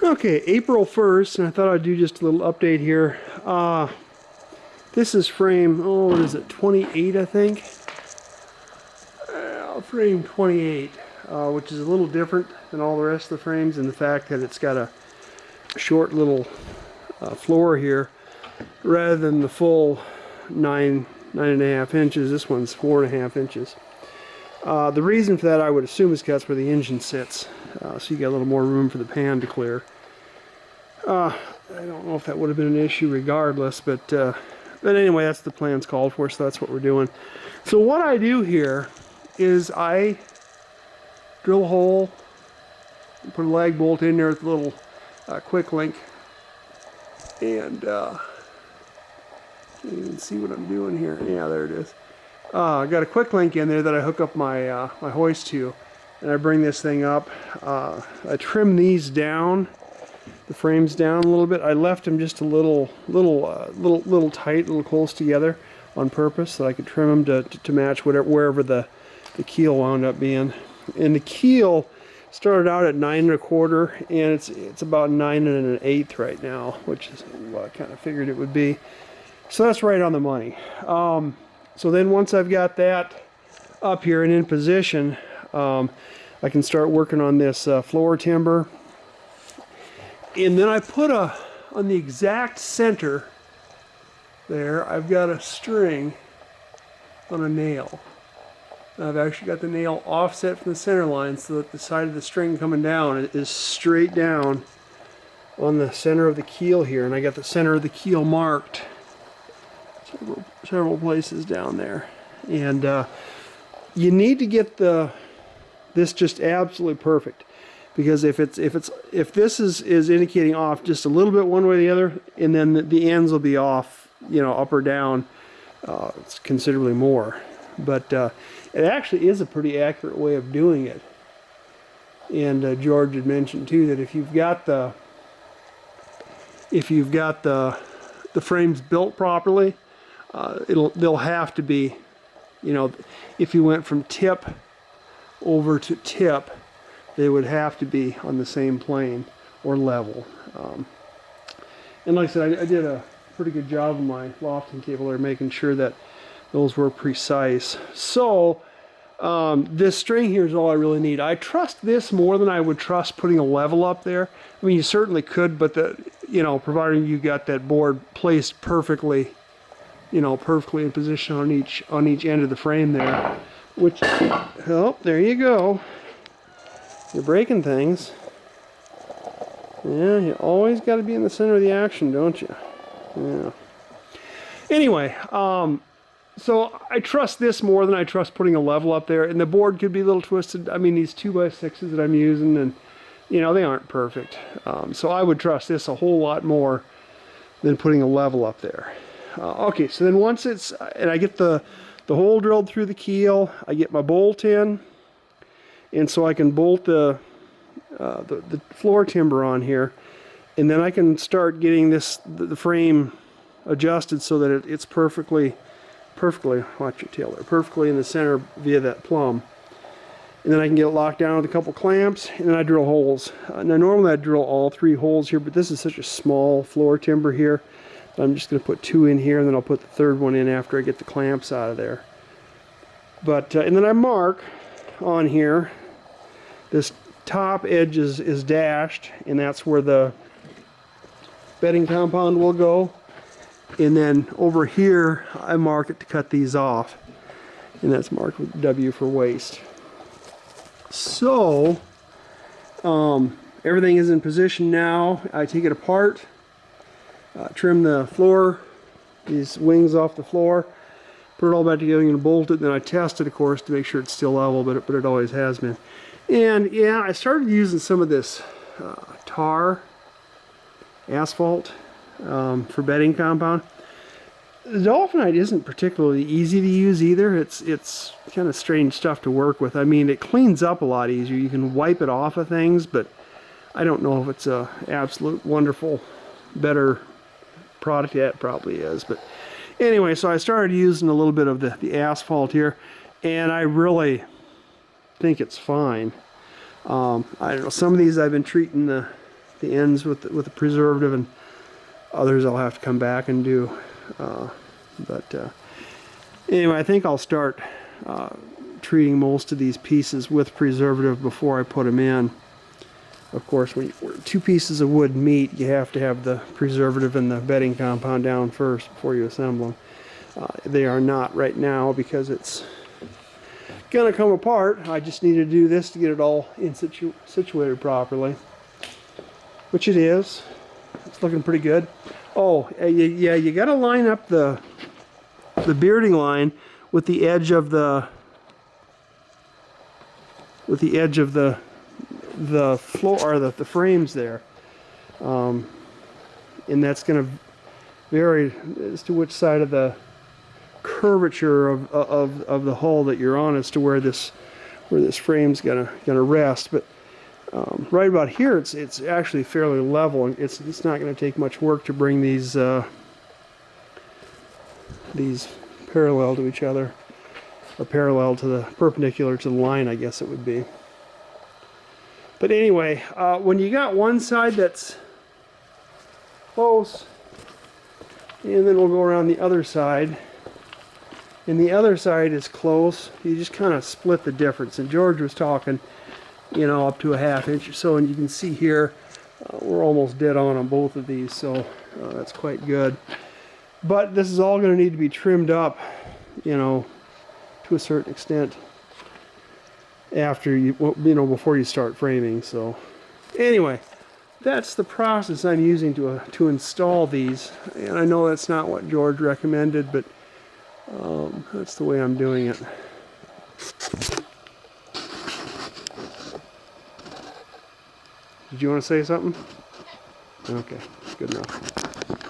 Okay, April 1st, and I thought I'd do just a little update here. This is frame, oh, what is it, 28, I think? Frame 28, which is a little different than all the rest of the frames in the fact that it's got a short little floor here rather than the full 9.5 inches. This one's 4.5 inches. The reason for that, I would assume, is because that's where the engine sits, so you got a little more room for the pan to clear. I don't know if that would have been an issue regardless, but anyway, that's the plan's called for, so that's what we're doing. So what I do here is I drill a hole, put a lag bolt in there with a little quick link, and you can see what I'm doing here. Yeah, there it is. I got a quick link in there that I hook up my my hoist to, and I bring this thing up. I trim these down, the frames down a little bit. I left them just a little tight, a little close together on purpose, so I could trim them to match wherever the keel wound up being. And the keel started out at 9 1/4, and it's about 9 1/8 right now, which is what I kind of figured it would be. So that's right on the money. So then once I've got that up here and in position, I can start working on this floor timber. And then I put on the exact center there, I've got a string on a nail. I've actually got the nail offset from the center line so that the side of the string coming down is straight down on the center of the keel here. And I got the center of the keel marked several places down there. And you need to get this just absolutely perfect, because if this is indicating off just a little bit one way or the other, and then the ends will be off, you know, up or down, it's considerably more. But it actually is a pretty accurate way of doing it. And George had mentioned too that if you've got the frames built properly, they'll have to be, you know, if you went from tip over to tip, they would have to be on the same plane or level. And like I said, I did a pretty good job of my lofting cable there, making sure that those were precise. So this string here is all I really need. I trust this more than I would trust putting a level up there. I mean, you certainly could, but you know, providing you got that board placed perfectly, you know, perfectly in position on each end of the frame there. Which, oh, there you go. You're breaking things. Yeah, you always got to be in the center of the action, don't you? Yeah. Anyway, so I trust this more than I trust putting a level up there, and the board could be a little twisted. I mean, these 2x6s that I'm using, and you know, they aren't perfect. So I would trust this a whole lot more than putting a level up there. Okay, so then once it's, and I get the hole drilled through the keel, I get my bolt in, and so I can bolt the floor timber on here, and then I can start getting the frame adjusted so that it's perfectly, watch your tail there, perfectly in the center via that plumb. And then I can get it locked down with a couple clamps, and then I drill holes. Now normally I drill all 3 holes here, but this is such a small floor timber here, I'm just going to put 2 in here, and then I'll put the 3rd one in after I get the clamps out of there. But and then I mark on here, this top edge is dashed, and that's where the bedding compound will go. And then over here I mark it to cut these off, and that's marked with W for waste. So everything is in position now. I take it apart, trim the floor, these wings off the floor, put it all back together and bolt it, and then I test it, of course, to make sure it's still level, but it always has been. And yeah, I started using some of this tar asphalt for bedding compound. The Dolphinite isn't particularly easy to use either. It's kind of strange stuff to work with. I mean, it cleans up a lot easier. You can wipe it off of things, but I don't know if it's a absolute wonderful, better product. Yeah, it probably is. But anyway, so I started using a little bit of the asphalt here, and I really think it's fine. I don't know, some of these I've been treating the the ends with the preservative, and others I'll have to come back and do. Anyway, I think I'll start treating most of these pieces with preservative before I put them in. Of course, when two pieces of wood meet, you have to have the preservative and the bedding compound down first before you assemble them. They are not right now because it's gonna come apart. I just need to do this to get it all situated properly, which it is. It's looking pretty good. Oh, yeah, you gotta line up the bearding line with the edge of the floor, or the frames there, and that's going to vary as to which side of the curvature of the hull that you're on as to where this frame's gonna rest. But right about here, it's actually fairly level, and it's not going to take much work to bring these parallel to each other, or perpendicular to the line, I guess it would be. But anyway, when you got one side that's close, and then we'll go around the other side, and the other side is close, you just kind of split the difference. And George was talking, you know, up to a ½ inch or so, and you can see here we're almost dead on both of these, so that's quite good. But this is all going to need to be trimmed up, you know, to a certain extent after before you start framing. So anyway, that's the process I'm using to install these, and I know that's not what George recommended, but that's the way I'm doing it. Did you want to say something? Okay, good enough.